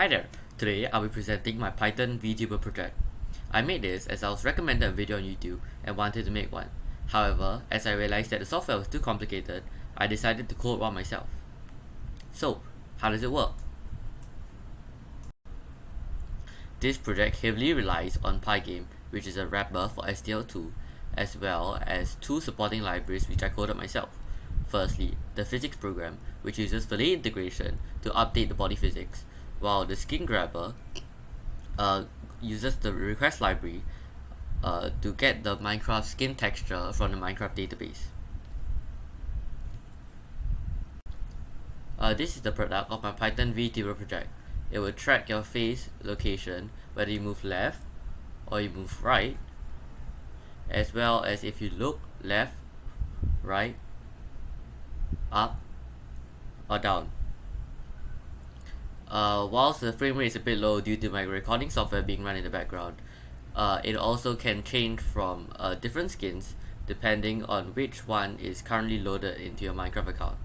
Hi there, today I'll be presenting my Python vtuber project. I made this as I was recommended a video on YouTube and wanted to make one. However, as I realized that the software was too complicated, I decided to code one myself. So, how does it work? This project heavily relies on Pygame, which is a wrapper for STL2, as well as two supporting libraries which I coded myself. Firstly, the physics program, which uses Fillet integration to update the body physics, while the skin grabber uses the request library to get the Minecraft skin texture from the Minecraft database. This is the product of my Python vtuber project. It will track your face location, whether you move left or you move right, as well as if you look left, right, up, or down. Whilst the frame rate is a bit low due to my recording software being run in the background, it also can change from different skins depending on which one is currently loaded into your Minecraft account.